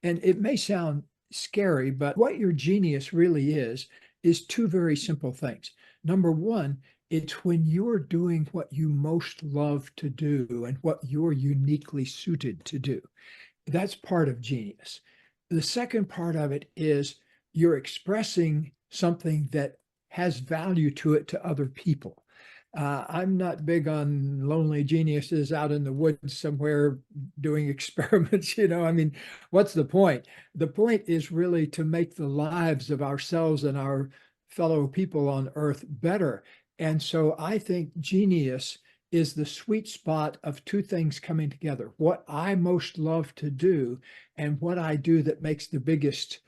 And it may sound scary, but what your genius really is two very simple things. Number one, it's when you're doing what you most love to do and what you're uniquely suited to do. That's part of genius. The second part of it is you're expressing something that has value to it to other people. I'm not big on lonely geniuses out in the woods somewhere doing experiments. I mean, what's the point? The point is really to make the lives of ourselves and our fellow people on Earth better. And so I think genius is the sweet spot of two things coming together: what I most love to do and what I do that makes the biggest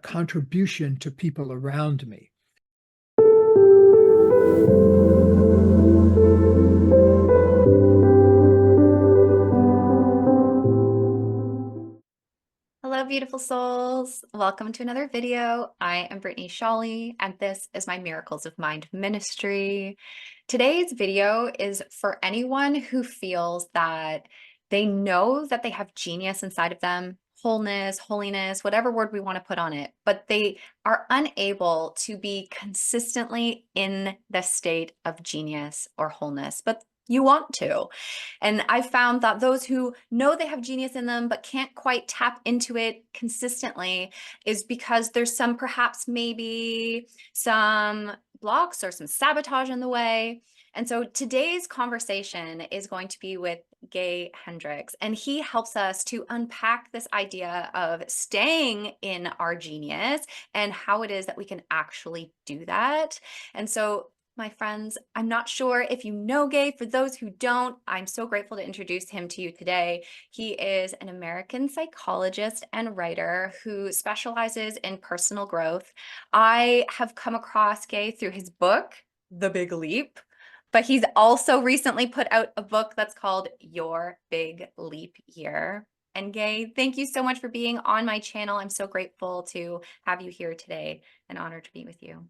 contribution to people around me. Hello, beautiful souls. Welcome to another video. I am Brittany Shawley, and this is my Miracles of Mind ministry. Today's video is for anyone who feels that they know that they have genius inside of them, wholeness, holiness, whatever word we want to put on it, but they are unable to be consistently in the state of genius or wholeness, but you want to. And I found that those who know they have genius in them but can't quite tap into it consistently is because there's perhaps maybe some blocks or some sabotage in the way. And so today's conversation is going to be with Hendricks, and he helps us to unpack this idea of staying in our genius and how it is that we can actually do that. And so, my friends, I'm not sure if you know Gay. For those who don't, I'm so grateful to introduce him to you today. He is an American psychologist and writer who specializes in personal growth. I have come across Gay through his book, The Big Leap, but he's also recently put out a book that's called Your Big Leap Year. And Gay, thank you so much for being on my channel. I'm so grateful to have you here today and honored to be with you.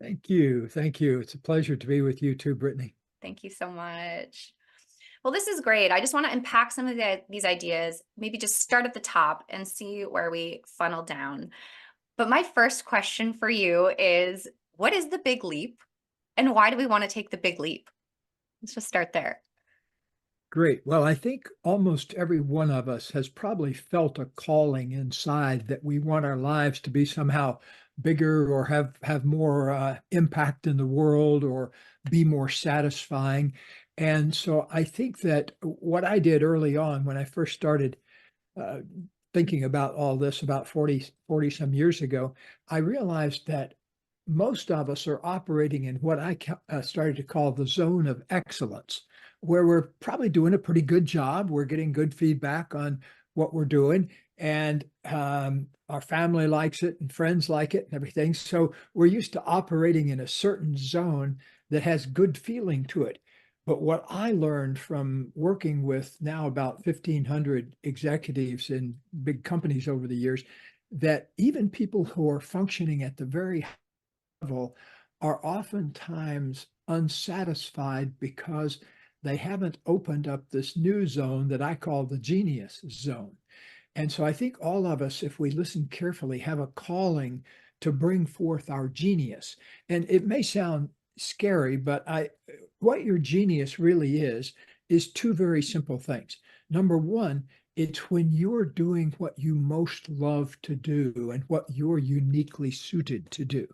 Thank you. Thank you. It's a pleasure to be with you too, Brittany. Thank you so much. Well, this is great. I just want to unpack some of these ideas, maybe just start at the top and see where we funnel down. But my first question for you is, what is the big leap and why do we want to take the big leap? Let's just start there. Great. Well, I think almost every one of us has probably felt a calling inside that we want our lives to be somehow bigger or have more impact in the world or be more satisfying. And so I think that what I did early on when I first started uh, thinking about all this about 40 some years ago, I realized that most of us are operating in what I started to call the zone of excellence, where we're probably doing a pretty good job. We're getting good feedback on what we're doing, and our family likes it and friends like it and everything. So we're used to operating in a certain zone that has good feeling to it. But what I learned from working with now about 1,500 executives in big companies over the years, that even people who are functioning at the very level are oftentimes unsatisfied because they haven't opened up this new zone that I call the genius zone. And so I think all of us, if we listen carefully, have a calling to bring forth our genius. And it may sound scary, but what your genius really is two very simple things. Number one, it's when you're doing what you most love to do and what you're uniquely suited to do.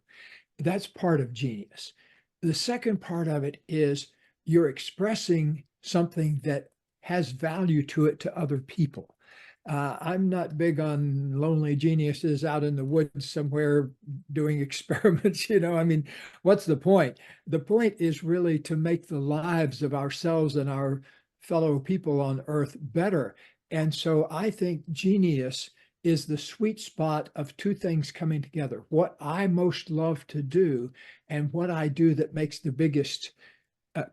That's part of genius. The second part of it is you're expressing something that has value to it to other people. I'm not big on lonely geniuses out in the woods somewhere doing experiments. I mean, what's the point? The point is really to make the lives of ourselves and our fellow people on Earth better. And so I think genius is the sweet spot of two things coming together: what I most love to do and what I do that makes the biggest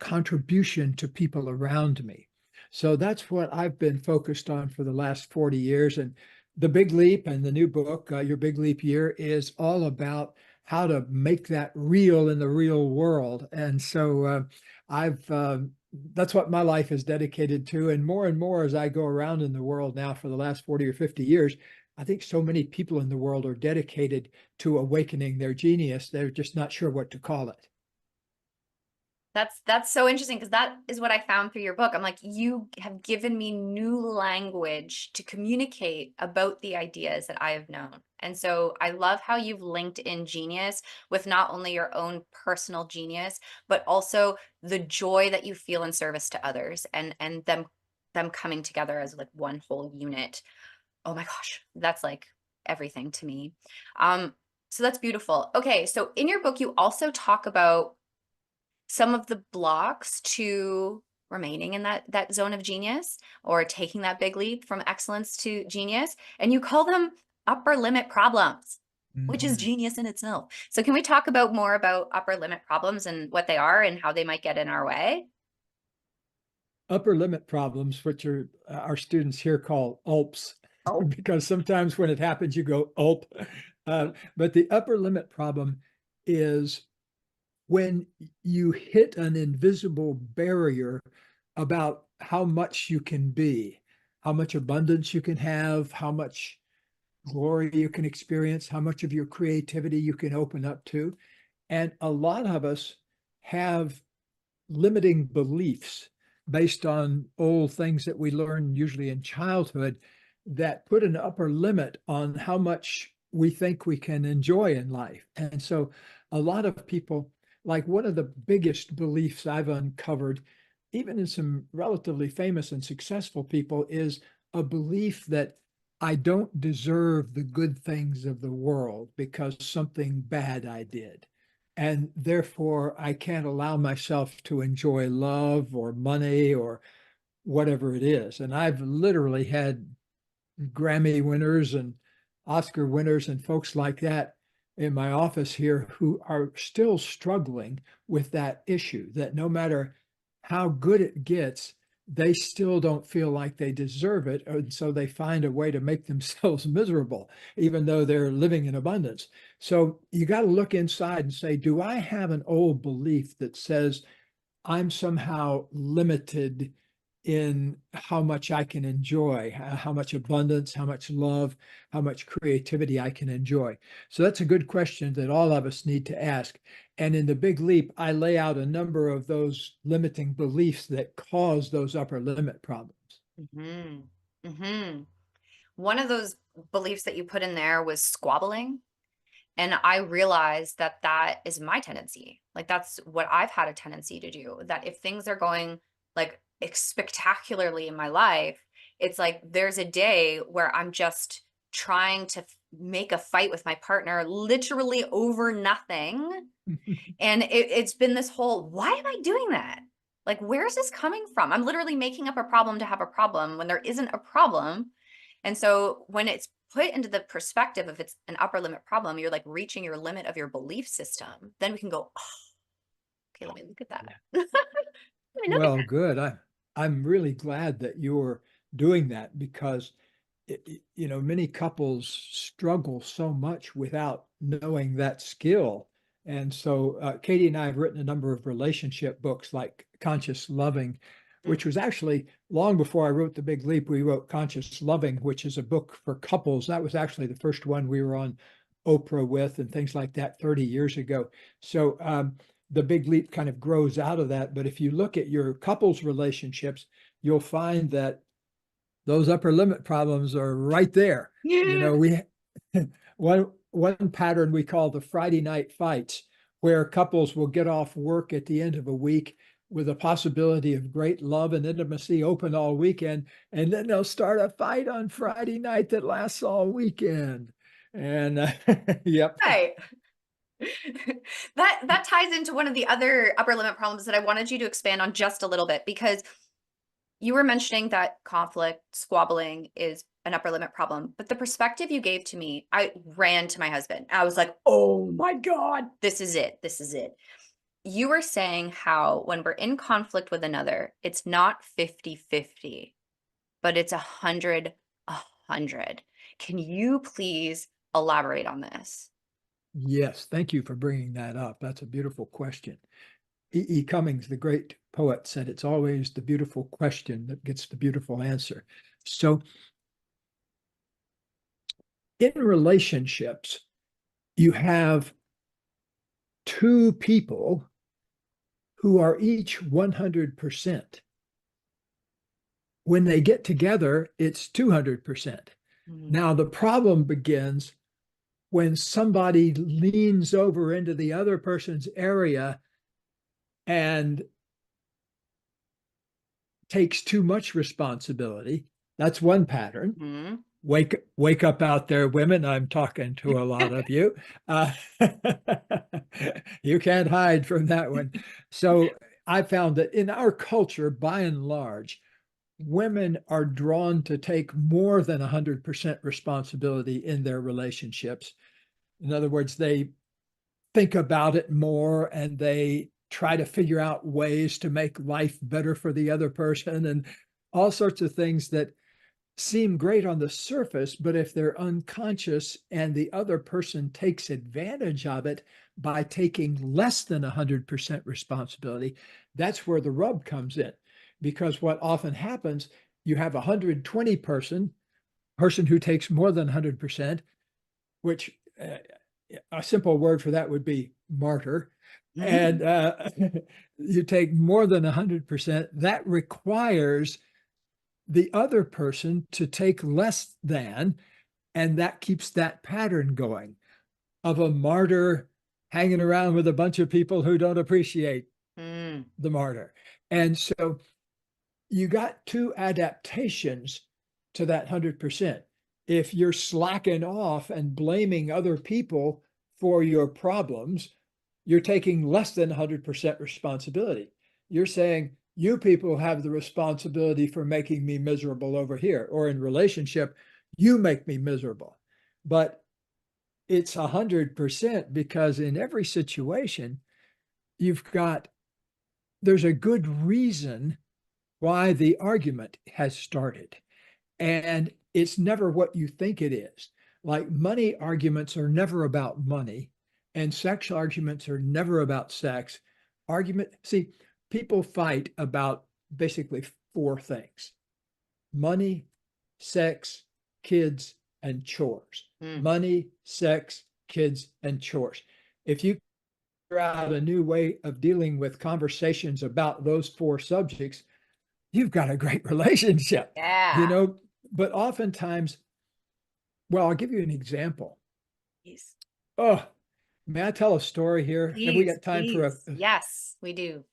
contribution to people around me. So that's what I've been focused on for the last 40 years. And The Big Leap and the new book, Your Big Leap Year, is all about how to make that real in the real world. And so I've that's what my life is dedicated to. And more as I go around in the world now for the last 40 or 50 years, I think so many people in the world are dedicated to awakening their genius. They're just not sure what to call it. That's so interesting because that is what I found through your book. I'm like, you have given me new language to communicate about the ideas that I have known. And so I love how you've linked in genius with not only your own personal genius, but also the joy that you feel in service to others and them coming together as like one whole unit. Oh my gosh, that's like everything to me. So that's beautiful. Okay, so in your book, you also talk about some of the blocks to remaining in that zone of genius or taking that big leap from excellence to genius, and you call them upper limit problems, which is Mhm. genius in itself. So can we talk about more about upper limit problems and what they are and how they might get in our way? Upper limit problems, which are our students here call ULPs, Oh. because sometimes when it happens, you go ULP. But the upper limit problem is when you hit an invisible barrier about how much you can be, how much abundance you can have, how much glory you can experience, how much of your creativity you can open up to. And a lot of us have limiting beliefs based on old things that we learned usually in childhood that put an upper limit on how much we think we can enjoy in life. And so a lot of people, like one of the biggest beliefs I've uncovered, even in some relatively famous and successful people, is a belief that I don't deserve the good things of the world because something bad I did. And therefore, I can't allow myself to enjoy love or money or whatever it is. And I've literally had Grammy winners and Oscar winners and folks like that in my office here who are still struggling with that issue, that no matter how good it gets, they still don't feel like they deserve it. And so they find a way to make themselves miserable, even though they're living in abundance. So you got to look inside and say, do I have an old belief that says I'm somehow limited in how much I can enjoy, how much abundance, how much love, how much creativity I can enjoy? So that's a good question that all of us need to ask. And in the Big Leap, I lay out a number of those limiting beliefs that cause those upper limit problems. Hmm. Hmm. One of those beliefs that you put in there was squabbling. And I realized that that is my tendency. Like that's what I've had a tendency to do. That if things are going like spectacularly in my life, it's like there's a day where I'm just trying to make a fight with my partner literally over nothing. And it's been this whole, why am I doing that? Like, where is this coming from? I'm literally making up a problem to have a problem when there isn't a problem. And so when it's put into the perspective of it's an upper limit problem, you're like reaching your limit of your belief system. Then we can go, oh, okay, let me look at that. Let me look at Well, that. good. I'm really glad that you're doing that because many couples struggle so much without knowing that skill. And so Katie and I have written a number of relationship books like Conscious Loving, Mm, which was actually long before I wrote The Big Leap. We wrote Conscious Loving, which is a book for couples. That was actually the first one we were on Oprah with and things like that 30 years ago. So the Big Leap kind of grows out of that. But if you look at your couples relationships, you'll find that those upper limit problems are right there. You yeah. know, we one pattern we call the Friday night fights, where couples will get off work at the end of a week with a possibility of great love and intimacy open all weekend, and then they'll start a fight on Friday night that lasts all weekend. And yep. Right. That ties into one of the other upper limit problems that I wanted you to expand on just a little bit because you were mentioning that conflict, squabbling is an upper limit problem, but the perspective you gave to me, I ran to my husband. I was like, "Oh my God, this is it. This is it." You were saying how when we're in conflict with another, it's not 50-50, but it's 100-100. Can you please elaborate on this? Yes, thank you for bringing that up. That's a beautiful question. E. Cummings, the great poet, said, it's always the beautiful question that gets the beautiful answer. So in relationships, you have two people who are each 100%. When they get together, it's 200%. Now, the problem begins when somebody leans over into the other person's area and takes too much responsibility. That's one pattern. Wake up out there, women. I'm talking to a lot of you. You can't hide from that one. So I found that in our culture, by and large, women are drawn to take more than 100% responsibility in their relationships. In other words, they think about it more and they try to figure out ways to make life better for the other person and all sorts of things that seem great on the surface, but if they're unconscious and the other person takes advantage of it by taking less than 100% responsibility, that's where the rub comes in. Because what often happens, you have a 120 person who takes more than 100%, which a simple word for that would be martyr. And you take more than 100%, that requires the other person to take less than, and that keeps that pattern going of a martyr hanging around with a bunch of people who don't appreciate the martyr. And so you got two adaptations to that 100%. If you're slacking off and blaming other people for your problems, you're taking less than 100% responsibility. You're saying, you people have the responsibility for making me miserable over here, or in relationship, you make me miserable. But it's 100% because in every situation, there's a good reason why the argument has started. And it's never what you think it is. Like money arguments are never about money, and sex arguments are never about sex. See, people fight about basically four things: money, sex, kids, and chores. Money, sex, kids, and chores. If you figure out a new way of dealing with conversations about those four subjects, you've got a great relationship. Yeah. But oftentimes, well, I'll give you an example. Please. Oh, may I tell a story here? Please, Have we got time for Yes, we do.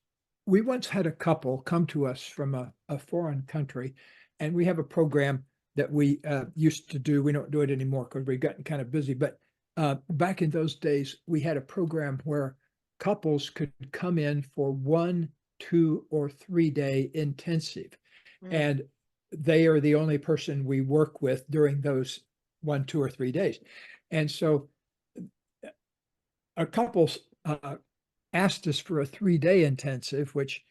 We once had a couple come to us from a foreign country, and we have a program that we used to do. We don't do it anymore because we've gotten kind of busy. But back in those days, we had a program where couples could come in for 1, 2, or 3 day intensive. And they are the only person we work with during those 1, 2, or 3 days. And so a couple asked us for a 3-day intensive, which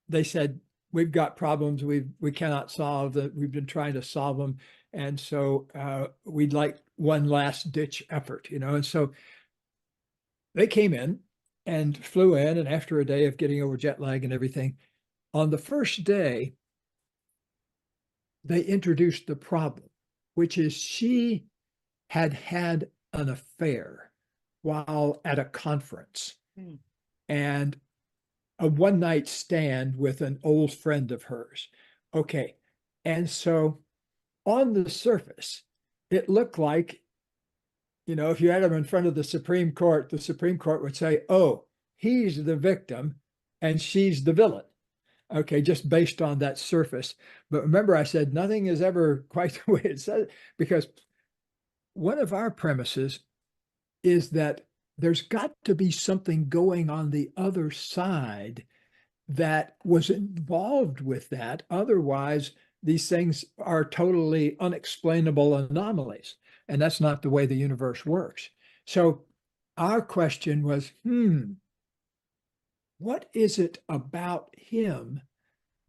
they said, we've got problems we cannot solve, that we've been trying to solve them. And so we'd like one last ditch effort, And so they came in and flew in, and after a day of getting over jet lag and everything, on the first day, they introduced the problem, which is she had had an affair while at a conference and a one-night stand with an old friend of hers. Okay. And so on the surface, it looked like, if you had him in front of the Supreme Court would say, oh, he's the victim and she's the villain. Okay, just based on that surface. But remember, I said nothing is ever quite the way it says, because one of our premises is that there's got to be something going on the other side that was involved with that. Otherwise, these things are totally unexplainable anomalies. And that's not the way the universe works. So our question was, what is it about him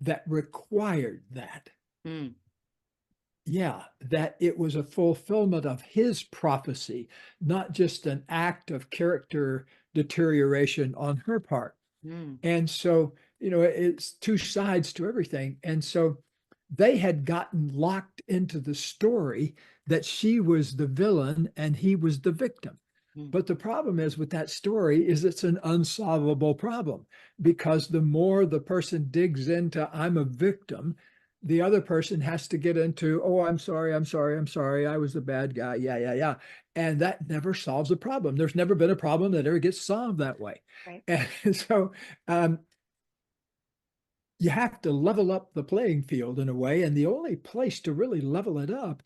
that required that? Yeah, that it was a fulfillment of his prophecy, not just an act of character deterioration on her part. Mm. And so, it's two sides to everything. And so they had gotten locked into the story that she was the villain and he was the victim. Mm. But the problem is with that story is it's an unsolvable problem, because the more the person digs into I'm a victim, the other person has to get into, oh, I'm sorry, I was the bad guy. Yeah, yeah, yeah. And that never solves a problem. There's never been a problem that ever gets solved that way. Right. And so you have to level up the playing field in a way. And the only place to really level it up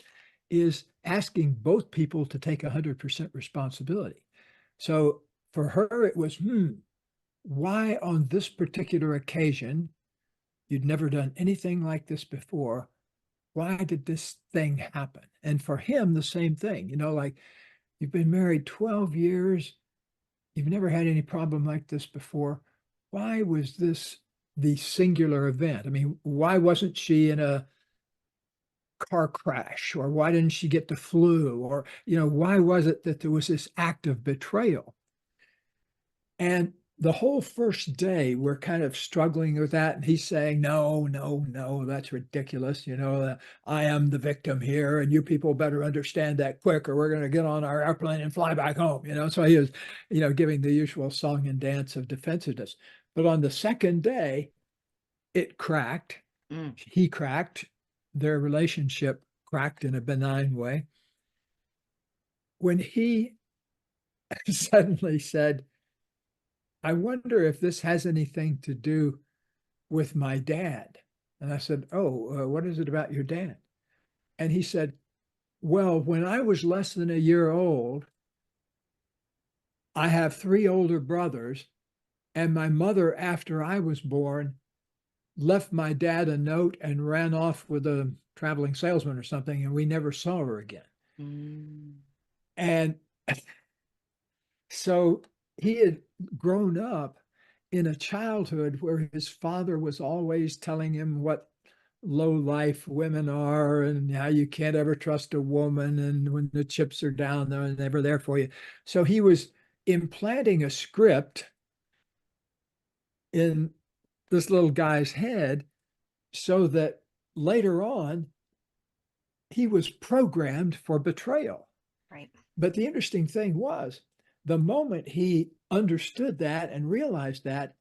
is asking both people to take 100% responsibility. So for her, it was, why on this particular occasion, you'd never done anything like this before. Why did this thing happen? And for him, the same thing, like, you've been married 12 years. You've never had any problem like this before. Why was this the singular event? I mean, why wasn't she in a car crash? Or why didn't she get the flu? Or, why was it that there was this act of betrayal? And the whole first day, we're kind of struggling with that. And he's saying, no, no, no, that's ridiculous. I am the victim here, and you people better understand that quick, or we're going to get on our airplane and fly back home. So he was, giving the usual song and dance of defensiveness. But on the second day, it cracked. Mm. He cracked. Their relationship cracked in a benign way. When he suddenly said, I wonder if this has anything to do with my dad. And I said, oh, what is it about your dad? And he said, well, when I was less than a year old, I have 3 older brothers, and my mother, after I was born, left my dad a note and ran off with a traveling salesman or something, and we never saw her again. Mm. And so he had grown up in a childhood where his father was always telling him what low life women are and how you can't ever trust a woman, and when the chips are down, they're never there for you. So he was implanting a script in this little guy's head so that later on he was programmed for betrayal. Right. But the interesting thing was, the moment he understood that and realized that,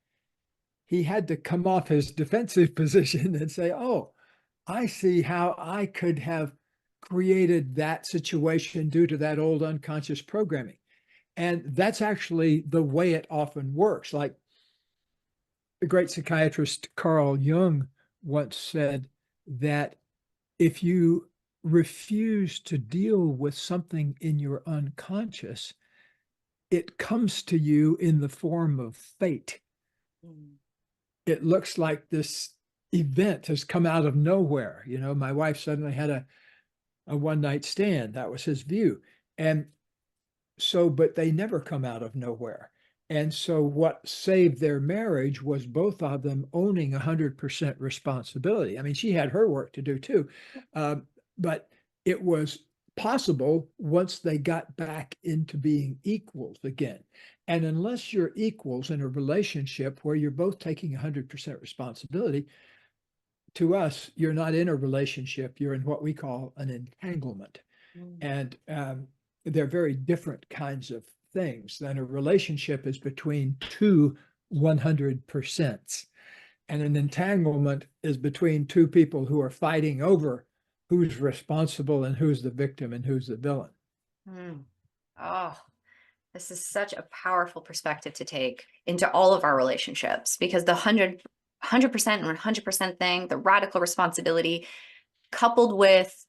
he had to come off his defensive position and say, oh, I see how I could have created that situation due to that old unconscious programming. And that's actually the way it often works. Like the great psychiatrist Carl Jung once said that if you refuse to deal with something in your unconscious, it comes to you in the form of fate. Mm. It looks like this event has come out of nowhere. My wife suddenly had a one-night stand. That was his view. And so, but they never come out of nowhere. And so what saved their marriage was both of them owning 100% responsibility. I mean, she had her work to do too, but it was possible once they got back into being equals again. And unless you're equals in a relationship where you're both taking 100% responsibility, to us, you're not in a relationship, you're in what we call an entanglement. Mm. And they're very different kinds of things. Then a relationship is between two 100%. And an entanglement is between two people who are fighting over who's responsible and who's the victim and who's the villain. Mm. Oh, this is such a powerful perspective to take into all of our relationships, because the 100% and 100% thing, the radical responsibility, coupled with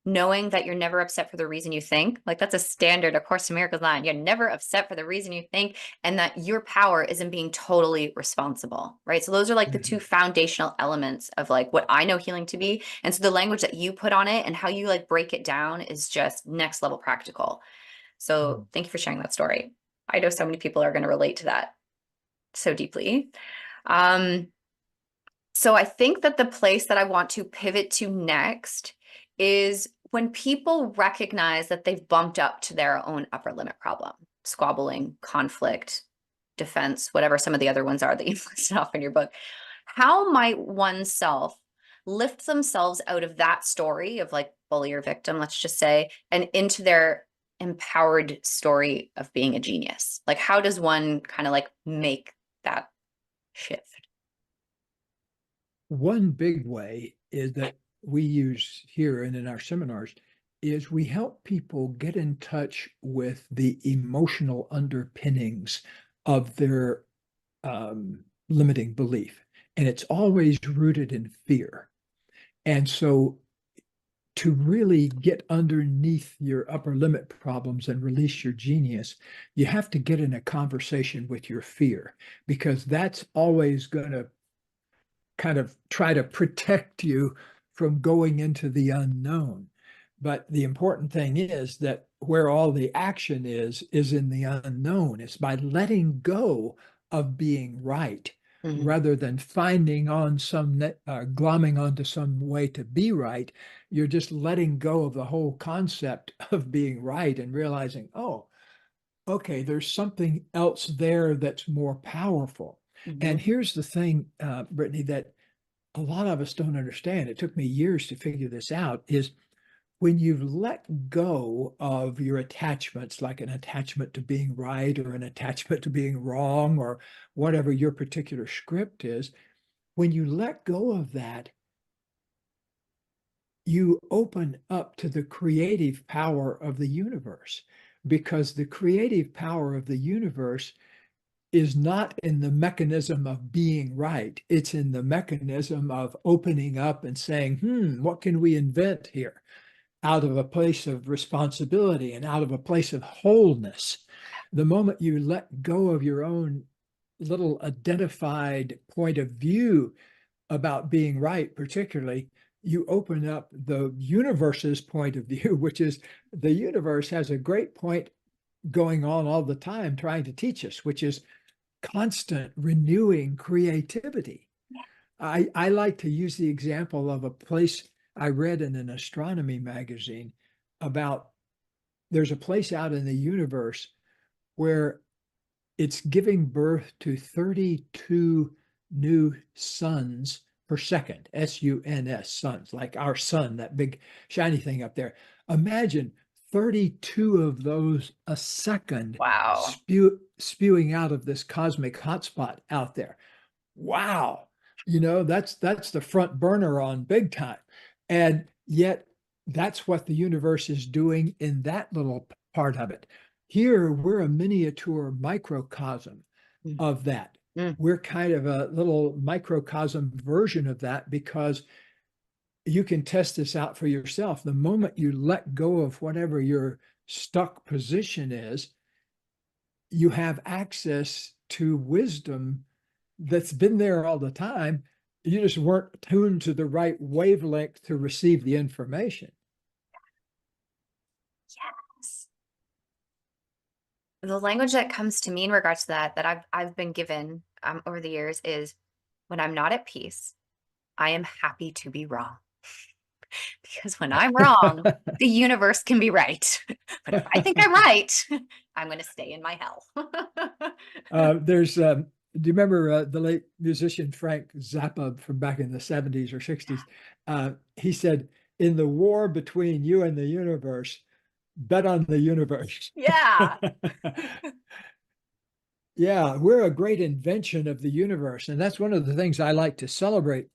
knowing that you're never upset for the reason you think, like that's a standard, A Course in Miracles line. You're never upset for the reason you think, and that your power is in being totally responsible, right? So those are like the two foundational elements of like what I know healing to be. And so the language that you put on it and how you like break it down is just next level practical. So thank you for sharing that story. I know so many people are going to relate to that so deeply. So I think that the place that I want to pivot to next is when people recognize that they've bumped up to their own upper limit problem, squabbling, conflict, defense, whatever some of the other ones are that you've listed off in your book, how might oneself lift themselves out of that story of like bully or victim, let's just say, and into their empowered story of being a genius? Like, how does one kind of like make that shift? One big way is that we use here and in our seminars is we help people get in touch with the emotional underpinnings of their limiting belief. And it's always rooted in fear. And so to really get underneath your upper limit problems and release your genius, you have to get in a conversation with your fear, because that's always going to kind of try to protect you from going into the unknown. But the important thing is that where all the action is in the unknown. It's by letting go of being right rather than finding on some, glomming onto some way to be right. You're just letting go of the whole concept of being right and realizing, oh, okay, there's something else there that's more powerful. And here's the thing, Brittany, that a lot of us don't understand. It took me years to figure this out, is when you've let go of your attachments, like an attachment to being right or an attachment to being wrong or whatever your particular script is, when you let go of that, you open up to the creative power of the universe, because the creative power of the universe is not in the mechanism of being right. It's in the mechanism of opening up and saying, what can we invent here? Out of a place of responsibility and out of a place of wholeness. The moment you let go of your own little identified point of view about being right, particularly, you open up the universe's point of view, which is the universe has a great point going on all the time trying to teach us, which is constant renewing creativity. I like to use the example of a place I read in an astronomy magazine about there's a place out in the universe where it's giving birth to 32 new suns per second, S-U-N-S, suns, like our sun, that big shiny thing up there. Imagine 32 of those a second. Wow. Spewing out of this cosmic hotspot out there. Wow. That's the front burner on big time. And yet that's what the universe is doing in that little part of it. Here, we're a miniature microcosm of that. We're kind of a little microcosm version of that, because you can test this out for yourself. The moment you let go of whatever your stuck position is, you have access to wisdom that's been there all the time. You just weren't tuned to the right wavelength to receive the information. Yes. The language that comes to me in regards to that I've been given over the years is, when I'm not at peace, I am happy to be wrong. Because when I'm wrong, the universe can be right. But if I think I'm right, I'm going to stay in my hell. Do you remember the late musician Frank Zappa from back in the 70s or 60s? He said, in the war between you and the universe, bet on the universe. Yeah. Yeah, we're a great invention of the universe. And that's one of the things I like to celebrate.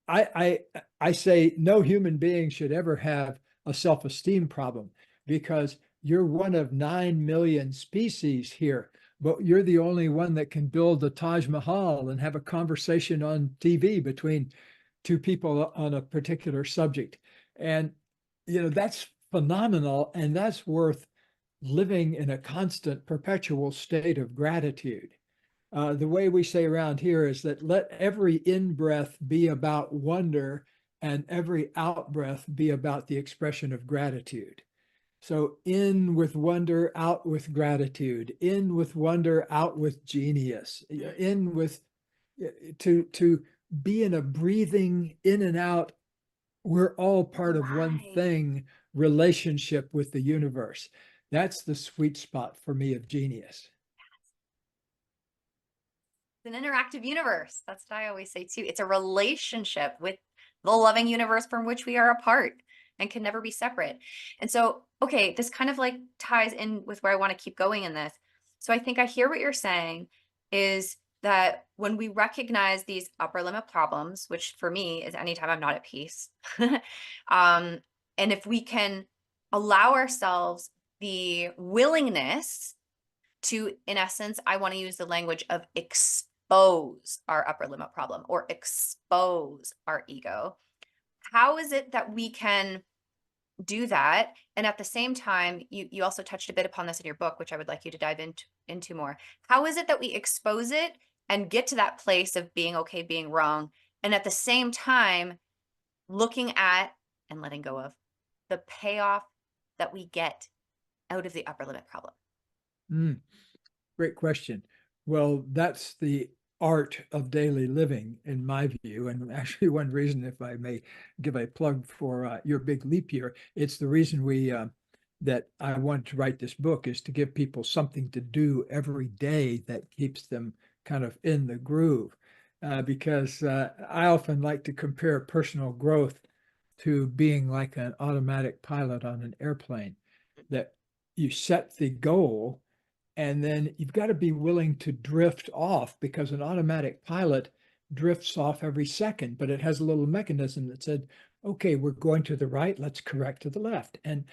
I say no human being should ever have a self-esteem problem, because you're one of 9 million species here, but you're the only one that can build the Taj Mahal and have a conversation on TV between two people on a particular subject. And, that's phenomenal. And that's worth living in a constant, perpetual state of gratitude. The way we say around here is that let every in-breath be about wonder and every out-breath be about the expression of gratitude. So in with wonder, out with gratitude, in with wonder, out with genius, in with, to be in a breathing in and out. We're all part of one thing, relationship with the universe. That's the sweet spot for me of genius. an interactive universe. That's what I always say too. It's a relationship with the loving universe from which we are a part and can never be separate. And so, okay, this kind of like ties in with where I want to keep going in this. So I think I hear what you're saying is that when we recognize these upper limit problems, which for me is anytime I'm not at peace, and if we can allow ourselves the willingness to, in essence, I want to use the language of expose our upper limit problem or expose our ego. How is it that we can do that? And at the same time, you also touched a bit upon this in your book, which I would like you to dive into more. How is it that we expose it and get to that place of being okay, being wrong, and at the same time, looking at and letting go of the payoff that we get out of the upper limit problem? Mm, great question. Well, that's the art of daily living, in my view. And actually, one reason, if I may give a plug for your big leap year, it's the reason that I wanted to write this book is to give people something to do every day that keeps them kind of in the groove. Because I often like to compare personal growth to being like an automatic pilot on an airplane, that you set the goal and then you've got to be willing to drift off, because an automatic pilot drifts off every second, but it has a little mechanism that said, okay, we're going to the right, let's correct to the left. And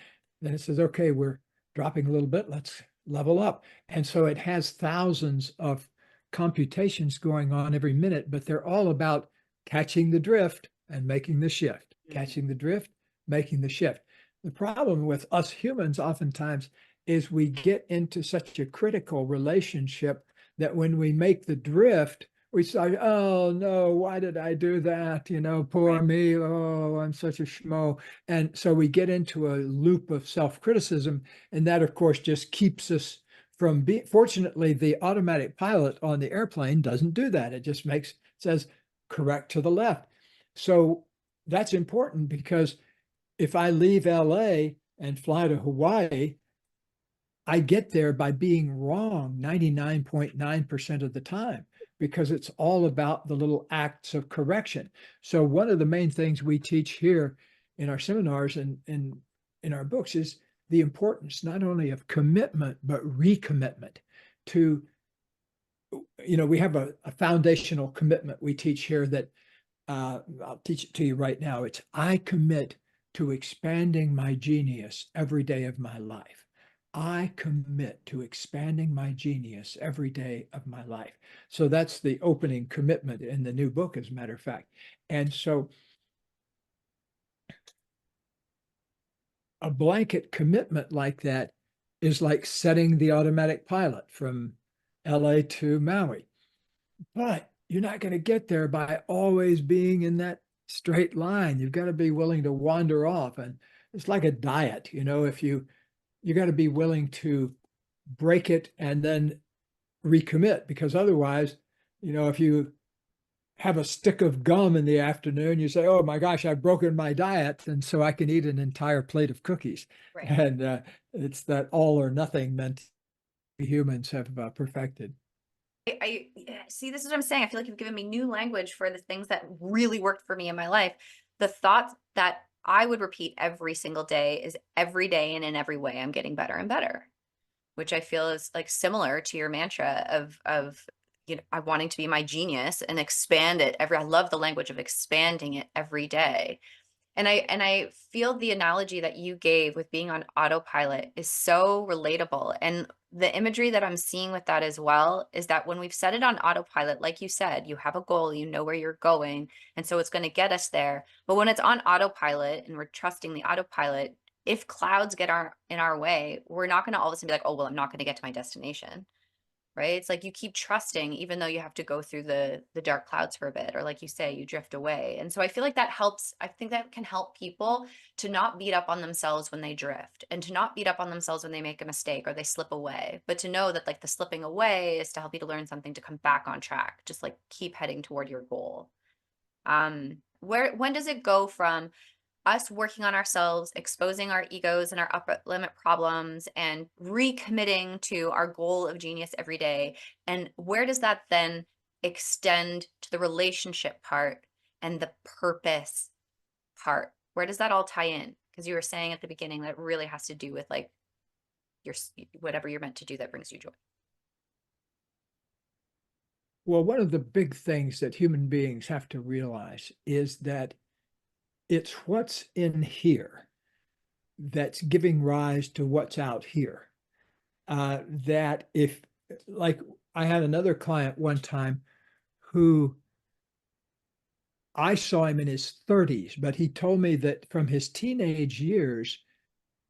then it says, okay, we're dropping a little bit, let's level up. And so it has thousands of computations going on every minute, but they're all about catching the drift and making the shift, catching the drift, making the shift. The problem with us humans oftentimes is we get into such a critical relationship that when we make the drift, we say, oh no, why did I do that? You know, poor me. Oh, I'm such a schmo. And so we get into a loop of self-criticism. And that, of course, just keeps us from being, fortunately, the automatic pilot on the airplane doesn't do that. It just says, correct to the left. So that's important, because if I leave LA and fly to Hawaii, I get there by being wrong 99.9% of the time, because it's all about the little acts of correction. So one of the main things we teach here in our seminars and in our books is the importance not only of commitment, but recommitment to, we have a foundational commitment we teach here that I'll teach it to you right now. It's, I commit to expanding my genius every day of my life. I commit to expanding my genius every day of my life. So that's the opening commitment in the new book, as a matter of fact. And so a blanket commitment like that is like setting the automatic pilot from LA to Maui. But you're not going to get there by always being in that straight line. You've got to be willing to wander off. And it's like a diet, if you got to be willing to break it and then recommit, because otherwise, if you have a stick of gum in the afternoon, you say, oh my gosh, I've broken my diet, and so I can eat an entire plate of cookies. Right. And it's that all or nothing mentality humans have perfected. I see, this is what I'm saying. I feel like you've given me new language for the things that really worked for me in my life. The thoughts that I would repeat every single day is, every day and in every way, I'm getting better and better, which I feel is like similar to your mantra of I wanting to be my genius and expand it I love the language of expanding it every day. And I feel the analogy that you gave with being on autopilot is so relatable. And the imagery that I'm seeing with that as well is that when we've set it on autopilot, like you said, you have a goal, you know where you're going, and so it's going to get us there. But when it's on autopilot and we're trusting the autopilot, if clouds get in our way, we're not going to all of a sudden be like, oh, well, I'm not going to get to my destination. Right? It's like you keep trusting, even though you have to go through the dark clouds for a bit, or like you say, you drift away. And so I feel like that helps. I think that can help people to not beat up on themselves when they drift, and to not beat up on themselves when they make a mistake or they slip away, but to know that like the slipping away is to help you to learn something to come back on track. Just like keep heading toward your goal. When does it go from us working on ourselves, exposing our egos and our upper limit problems, and recommitting to our goal of genius every day? And where does that then extend to the relationship part and the purpose part? Where does that all tie in? Because you were saying at the beginning that it really has to do with like whatever you're meant to do that brings you joy. Well, one of the big things that human beings have to realize is that it's what's in here that's giving rise to what's out here. That if, like, I had another client one time who I saw him in his 30s, but he told me that from his teenage years,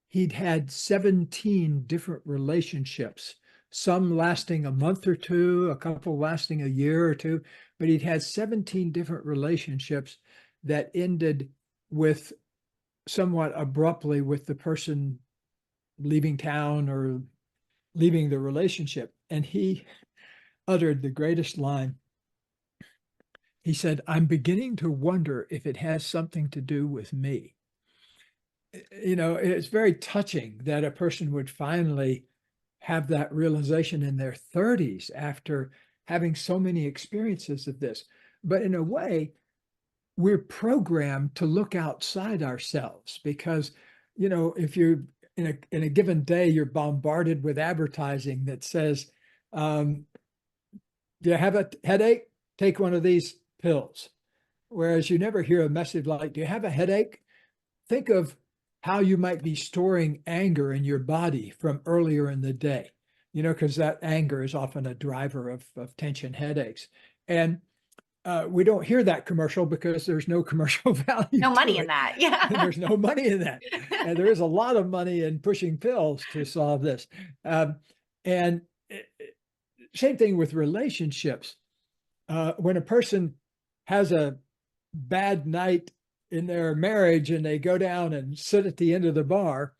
he'd had 17 different relationships, some lasting a month or two, a couple lasting a year or two, but he'd had 17 different relationships that ended with somewhat abruptly with the person leaving town or leaving the relationship. And he uttered the greatest line. He said, "I'm beginning to wonder if it has something to do with me." You know, it's very touching that a person would finally have that realization in their 30s after having so many experiences of this. But in a way, we're programmed to look outside ourselves because, you know, if you're in a given day, you're bombarded with advertising that says, do you have a headache? Take one of these pills. Whereas you never hear a message like, do you have a headache? Think of how you might be storing anger in your body from earlier in the day, you know, because that anger is often a driver of tension headaches. And we don't hear that commercial because there's no commercial value No to money it. in that. And there's Yeah. no money in that. And there is a lot of money in pushing pills to solve this. And same thing with relationships. When a person has a bad night in their marriage and they go down and sit at the end of the bar,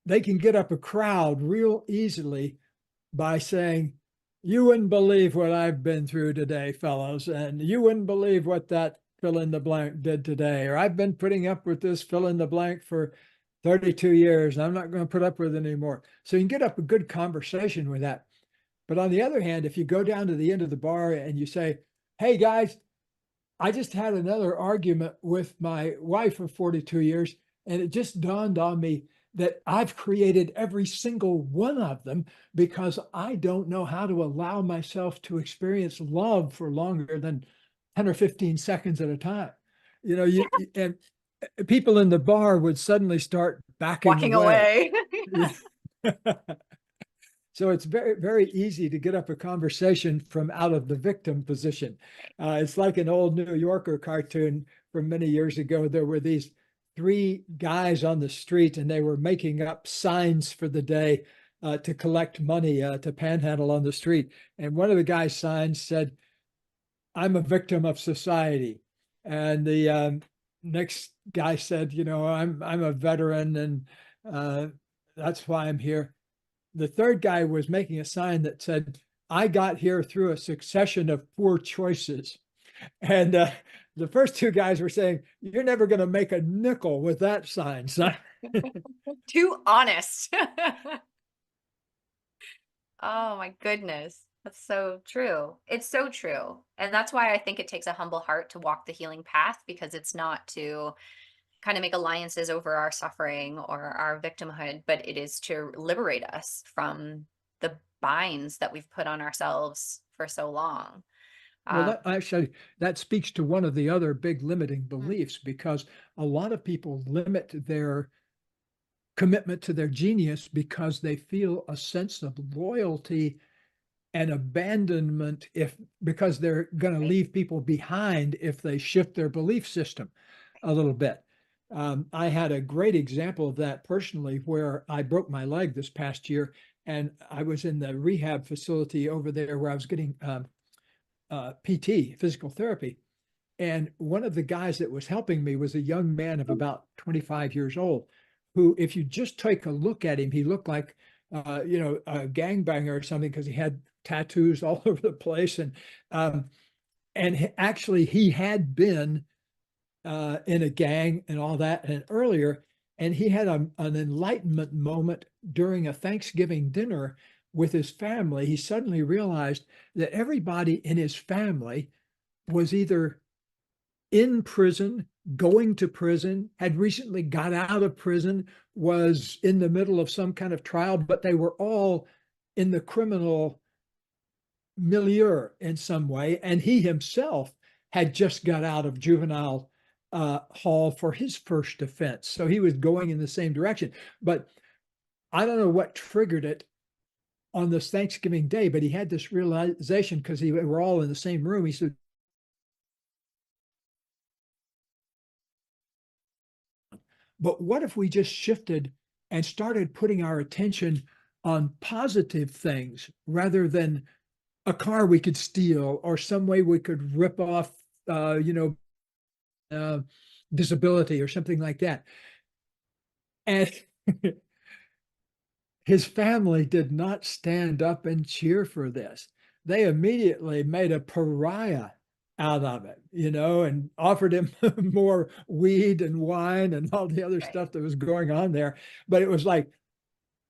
they can get up a crowd real easily by saying, "You wouldn't believe what I've been through today, fellows, and you wouldn't believe what that fill in the blank did today, or I've been putting up with this fill in the blank for 32 years, and I'm not going to put up with it anymore." So you can get up a good conversation with that. But on the other hand, if you go down to the end of the bar and you say, "Hey guys, I just had another argument with my wife of 42 years, and it just dawned on me that I've created every single one of them because I don't know how to allow myself to experience love for longer than 10 or 15 seconds at a time." You know, and people in the bar would suddenly start backing Walking away. away. So it's very, very easy to get up a conversation from out of the victim position. It's like an old New Yorker cartoon from many years ago. There were these three guys on the street and they were making up signs for the day to collect money to panhandle on the street. And one of the guys' signs said, "I'm a victim of society." And the next guy said, "You know, I'm a veteran and that's why I'm here." The third guy was making a sign that said, "I got here through a succession of poor choices." And the first two guys were saying, "You're never going to make a nickel with that sign, son." Too honest. Oh my goodness. That's so true. It's so true. And that's why I think it takes a humble heart to walk the healing path because it's not to kind of make alliances over our suffering or our victimhood, but it is to liberate us from the binds that we've put on ourselves for so long. Well, Um, that actually that speaks to one of the other big limiting mm, beliefs because a lot of people limit their commitment to their genius because they feel a sense of loyalty and abandonment if because they're going to right, leave people behind if they shift their belief system a little bit. I had a great example of that personally where I broke my leg this past year and I was in the rehab facility over there where I was getting PT, physical therapy. And one of the guys that was helping me was a young man of about 25 years old, who, if you just take a look at him, he looked like, you know, a gangbanger or something because he had tattoos all over the place. And actually, he had been in a gang and all that and earlier. And he had an enlightenment moment during a Thanksgiving dinner with his family, he suddenly realized that everybody in his family was either in prison, going to prison, had recently got out of prison, was in the middle of some kind of trial, but they were all in the criminal milieu in some way. And he himself had just got out of juvenile hall for his first offense. So he was going in the same direction. But I don't know what triggered it on this Thanksgiving Day, but he had this realization because we were all in the same room. He said, but what if we just shifted and started putting our attention on positive things rather than a car we could steal or some way we could rip off, uh, disability or something like that. And his family did not stand up and cheer for this. They immediately made a pariah out of it, and offered him more weed and wine and all the other Right. stuff that was going on there. But it was like,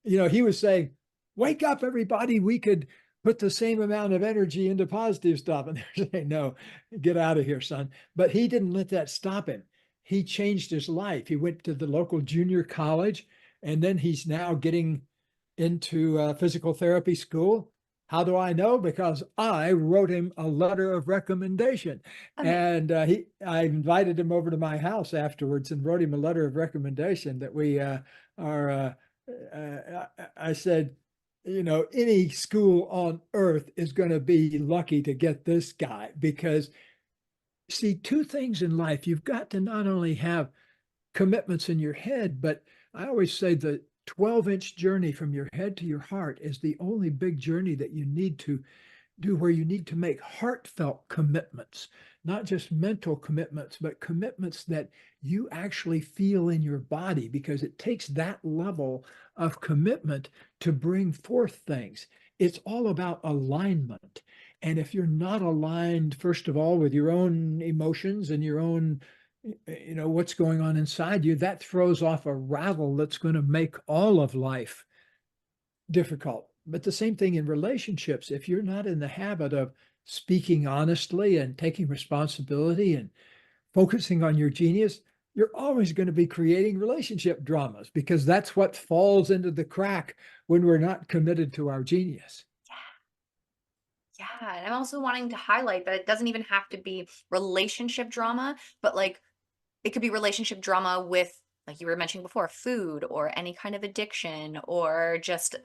he was saying, wake up, everybody. We could put the same amount of energy into positive stuff. And they're saying, no, get out of here, son. But he didn't let that stop him. He changed his life. He went to the local junior college, and then he's now getting into physical therapy school. How do I know? Because I wrote him a letter of recommendation. And I invited him over to my house afterwards and wrote him a letter of recommendation that we I said, any school on earth is going to be lucky to get this guy, because see, two things in life. You've got to not only have commitments in your head, but I always say the 12-inch journey from your head to your heart is the only big journey that you need to do, where you need to make heartfelt commitments, not just mental commitments, but commitments that you actually feel in your body, because it takes that level of commitment to bring forth things. It's all about alignment. And if you're not aligned, first of all, with your own emotions and your own, what's going on inside you, that throws off a rattle that's going to make all of life difficult. But the same thing in relationships. If you're not in the habit of speaking honestly and taking responsibility and focusing on your genius, you're always going to be creating relationship dramas, because that's what falls into the crack when we're not committed to our genius. Yeah, and I'm also wanting to highlight that it doesn't even have to be relationship drama, but like it could be relationship drama with, like you were mentioning before, food or any kind of addiction, or just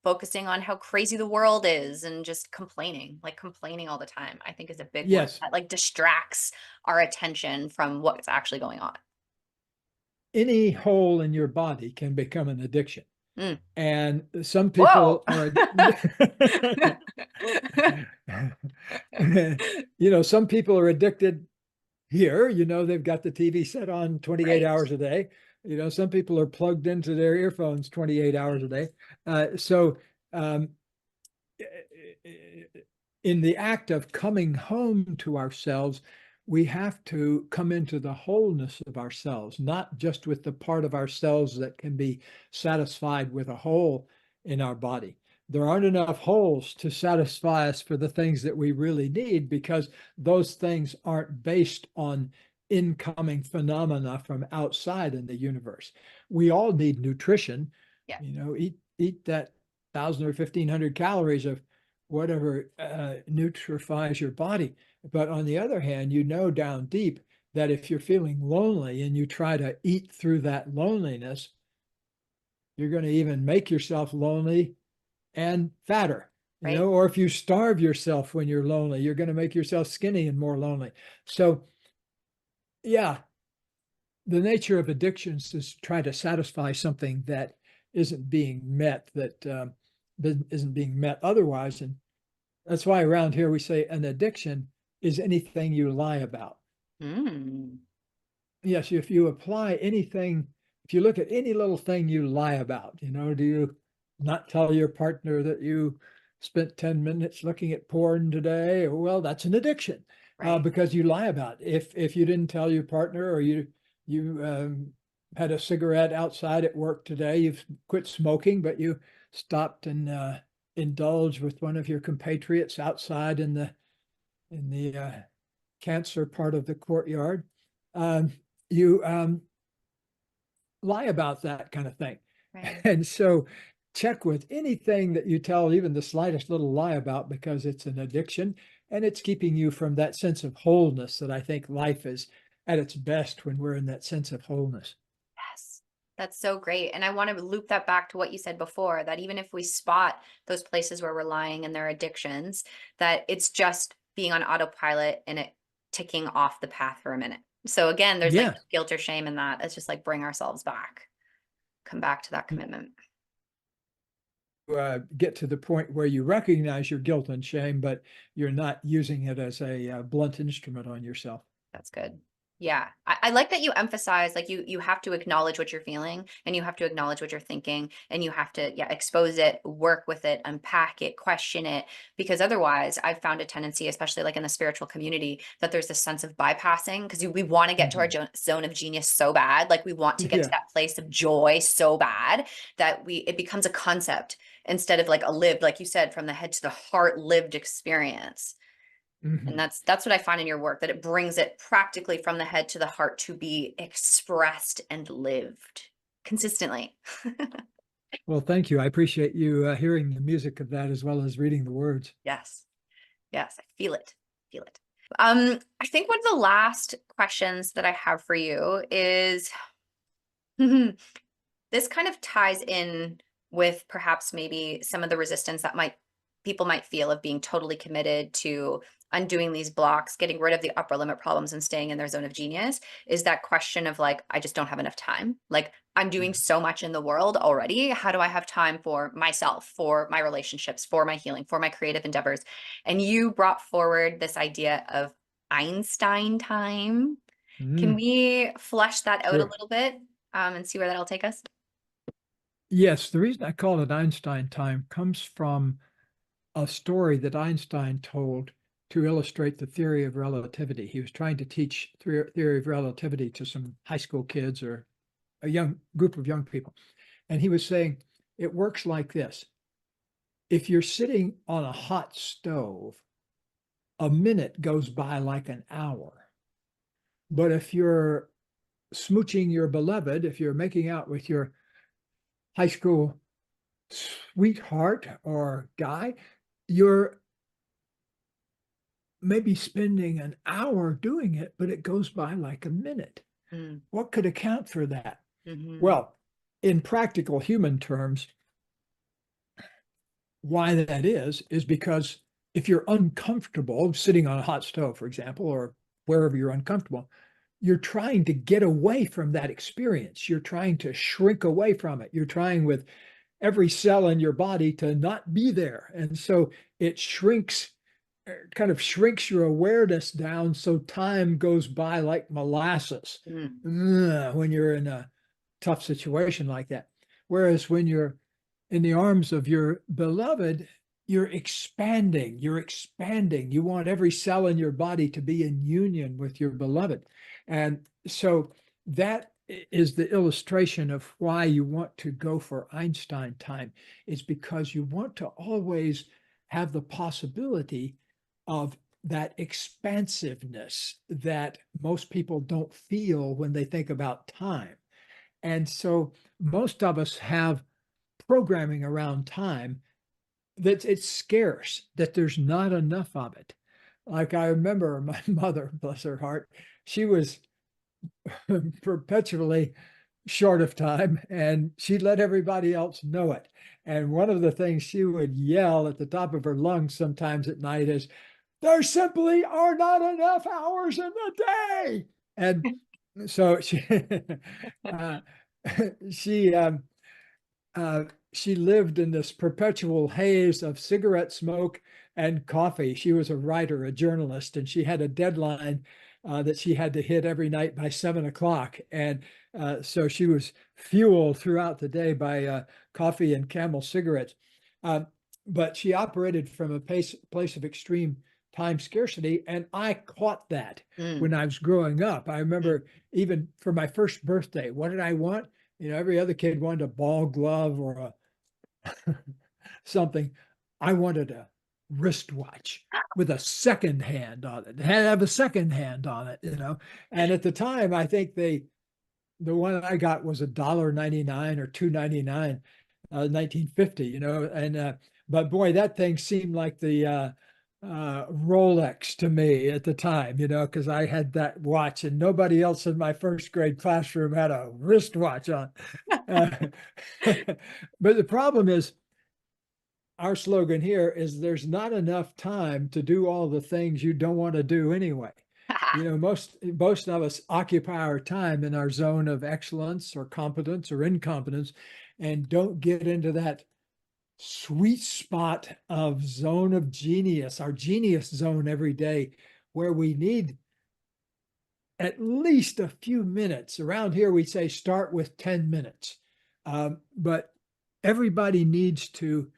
focusing on how crazy the world is and just complaining, like complaining all the time, I think is a big one Yes, that like distracts our attention from what's actually going on. any hole in your body can become an addiction. Mm. And some Whoa. people are, some people are addicted here, they've got the TV set on 28 Right. hours a day. Some people are plugged into their earphones 28 hours a day. So um, in the act of coming home to ourselves, we have to come into the wholeness of ourselves, not just with the part of ourselves that can be satisfied with a hole in our body. There aren't enough holes to satisfy us for the things that we really need, because those things aren't based on incoming phenomena from outside in the universe. We all need nutrition. Yeah. Eat that 1,000 or 1,500 calories of whatever nutrifies your body. But on the other hand, down deep that if you're feeling lonely and you try to eat through that loneliness, you're going to even make yourself lonely and fatter. Right. Or if you starve yourself when you're lonely, you're going to make yourself skinny and more lonely. So, yeah, the nature of addictions is to try to satisfy something that isn't being met, that isn't being met otherwise. And that's why around here we say an addiction is anything you lie about. Mm. Yes, if you apply anything, if you look at any little thing you lie about, do you not tell your partner that you spent 10 minutes looking at porn today? Well, that's an addiction, Right. because you lie about it. If you didn't tell your partner, or you had a cigarette outside at work today, you've quit smoking, but you stopped and indulge with one of your compatriots outside in the cancer part of the courtyard, you lie about that kind of thing. Right. And so check with anything that you tell even the slightest little lie about, because it's an addiction and it's keeping you from that sense of wholeness that I think life is at its best when we're in that sense of wholeness. Yes, that's so great. And I want to loop that back to what you said before, that even if we spot those places where we're lying and their addictions, that it's just being on autopilot and it ticking off the path for a minute. So again, there's like Yeah. no guilt or shame in that. It's just like bring ourselves back, come back to that commitment. Get to the point where you recognize your guilt and shame, but you're not using it as a blunt instrument on yourself. That's good. Yeah. I like that you emphasize like you have to acknowledge what you're feeling and you have to acknowledge what you're thinking and you have to expose it, work with it, unpack it, question it. Because otherwise I've found a tendency, especially like in the spiritual community, that there's this sense of bypassing because we want to get to our zone of genius so bad. Like we want to get to Yeah. that place of joy so bad that it becomes a concept instead of like a lived, like you said, from the head to the heart lived experience. And that's what I find in your work, that it brings it practically from the head to the heart to be expressed and lived consistently. Well, thank you. I appreciate you hearing the music of that as well as reading the words. Yes. Yes, I feel it. Feel it. I think one of the last questions that I have for you is this kind of ties in with perhaps maybe some of the resistance that people might feel of being totally committed to undoing these blocks, getting rid of the upper limit problems and staying in their zone of genius, is that question of like, I just don't have enough time. Like I'm doing so much in the world already. How do I have time for myself, for my relationships, for my healing, for my creative endeavors? And you brought forward this idea of Einstein time. Can Mm, we flesh that out a sure. little bit and see where that'll take us? Yes, the reason I call it Einstein time comes from a story that Einstein told to illustrate the theory of relativity. He was trying to teach theory of relativity to some high school kids or a young group of young people. And he was saying, it works like this. If you're sitting on a hot stove, a minute goes by like an hour. But if you're smooching your beloved, if you're making out with your high school sweetheart or guy, you're maybe spending an hour doing it, but it goes by like a minute. Mm, What could account for that? mhm, Well, in practical human terms, why that is because if you're uncomfortable sitting on a hot stove, for example, or wherever you're uncomfortable, you're trying to get away from that experience. You're trying to shrink away from it. You're trying with every cell in your body to not be there. And so it kind of shrinks your awareness down so time goes by like molasses mm, when you're in a tough situation like that. Whereas when you're in the arms of your beloved, you're expanding, you're expanding. You want every cell in your body to be in union with your beloved. And so that is the illustration of why you want to go for Einstein time, is because you want to always have the possibility of that expansiveness that most people don't feel when they think about time. And so most of us have programming around time that it's scarce, that there's not enough of it. Like I remember my mother, bless her heart, she was perpetually short of time and she let everybody else know it. And one of the things she would yell at the top of her lungs sometimes at night is, there simply are not enough hours in the day. And so uh, she, she lived in this perpetual haze of cigarette smoke and coffee. She was a writer, a journalist, and she had a deadline that she had to hit every night by 7 o'clock. And so she was fueled throughout the day by coffee and Camel cigarettes. But she operated from a place of extreme time scarcity. And I caught that mm, when I was growing up. I mm, remember even for my first birthday, what did I want? Every other kid wanted a ball glove or a something. I wanted a wristwatch with a second hand on it. It had to have a second hand on it, you know. And at the time, I think the one I got was $1.99 or $2.99, 1950, you know. And but boy, that thing seemed like the Rolex to me at the time, you know, because I had that watch and nobody else in my first grade classroom had a wristwatch on. Uh, but the problem is, our slogan here is there's not enough time to do all the things you don't want to do anyway. You know, most of us occupy our time in our zone of excellence or competence or incompetence and don't get into that sweet spot of zone of genius, our genius zone every day, where we need at least a few minutes. Around here, we say start with 10 minutes. But everybody needs to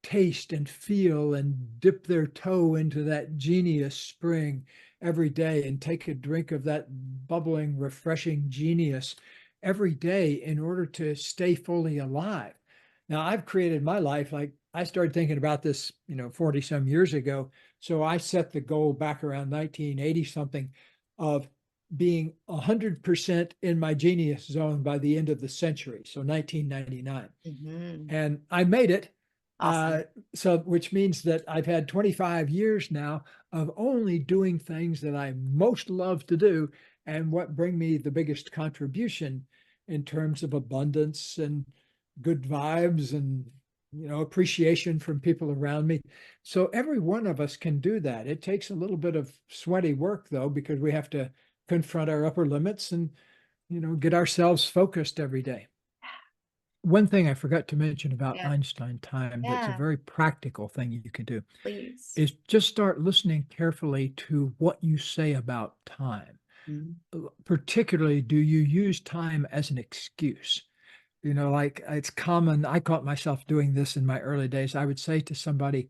taste and feel and dip their toe into that genius spring every day and take a drink of that bubbling, refreshing genius every day in order to stay fully alive. Now, I've created my life, like I started thinking about this, you know, 40 some years ago. So I set the goal back around 1980 something of being 100% in my genius zone by the end of the century. So 1999. Mhm. And I made it. Awesome. So, which means that I've had 25 years now of only doing things that I most love to do and what bring me the biggest contribution in terms of abundance and good vibes and, you know, appreciation from people around me. So every one of us can do that. It takes a little bit of sweaty work though, because we have to confront our upper limits and, you know, get ourselves focused every day. One thing I forgot to mention about Yeah. Einstein Time that's a Yeah. very practical thing you can do Please. is just start listening carefully to what you say about time. Mhm. Particularly, do you use time as an excuse? You know, like it's common, I caught myself doing this in my early days. I would say to somebody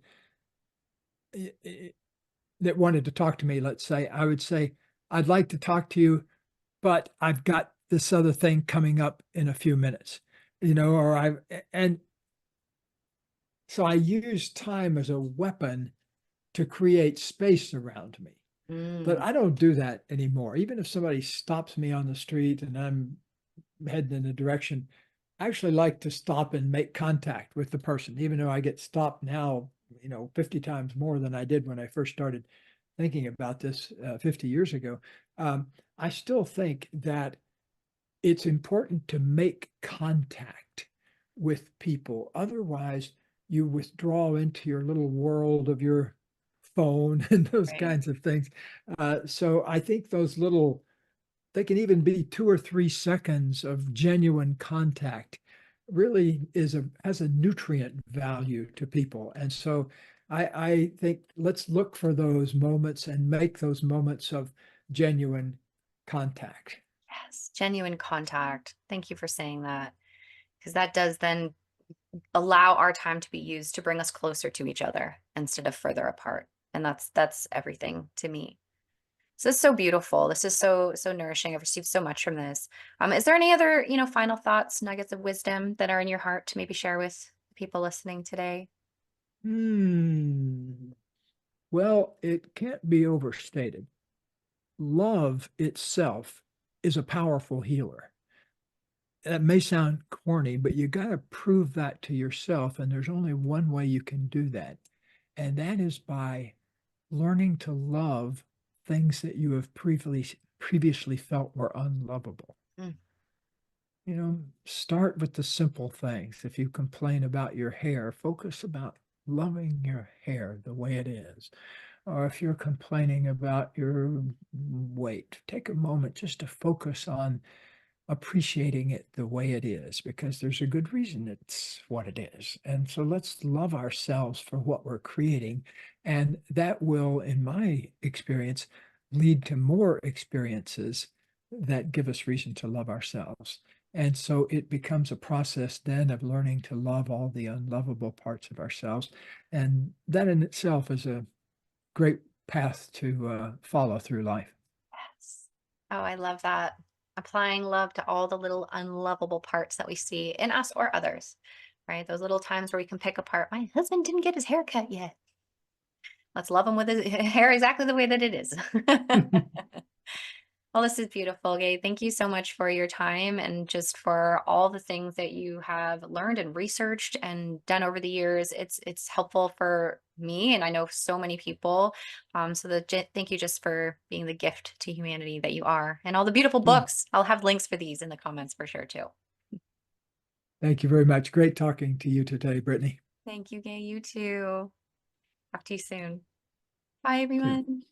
eh, eh, that wanted to talk to me, let's say, I would say, I'd like to talk to you, but I've got this other thing coming up in a few minutes, you know, or and so I use time as a weapon to create space around me. But Mm. I don't do that anymore. Even if somebody stops me on the street and I'm heading in a direction, I actually like to stop and make contact with the person, even though I get stopped now, you know, 50 times more than I did when I first started thinking about this 50 years ago. I still think that it's important to make contact with people. Otherwise, you withdraw into your little world of your phone and those Right. kinds of things. So I think those little, they can even be 2 or 3 seconds of genuine contact really has a nutrient value to people. And so I think let's look for those moments and make those moments of genuine contact. Yes. Genuine contact. Thank you for saying that. Because that does then allow our time to be used to bring us closer to each other instead of further apart. And that's everything to me. So this is so beautiful. This is so nourishing. I've received so much from this. Is there any other, final thoughts, nuggets of wisdom that are in your heart to maybe share with people listening today? Hmm. Well, it can't be overstated. Love itself is a powerful healer. That may sound corny, but you got to prove that to yourself. And there's only one way you can do that. And that is by learning to love things that you have previously felt were unlovable. Mm, You know, start with the simple things. If you complain about your hair, focus about loving your hair the way it is. Or if you're complaining about your weight, take a moment just to focus on appreciating it the way it is, because there's a good reason it's what it is. And so let's love ourselves for what we're creating. And that will, in my experience, lead to more experiences that give us reason to love ourselves. And so it becomes a process then of learning to love all the unlovable parts of ourselves. And that in itself is a great path to follow through life. yes. Oh, I love that. Applying love to all the little unlovable parts that we see in us or others. right? Those little times where we can pick apart, my husband didn't get his hair cut yet. Let's love him with his hair exactly the way that it is. Well, this is beautiful, Gay. Thank you so much for your time and just for all the things that you have learned and researched and done over the years. It's helpful for me, and I know so many people. Thank you just for being the gift to humanity that you are, and all the beautiful Well, books. I'll have links for these in the comments for sure too. thank you very much. Great talking to you today, Brittany. Thank you, Gay. You too. Talk to you soon. Bye, Too. everyone.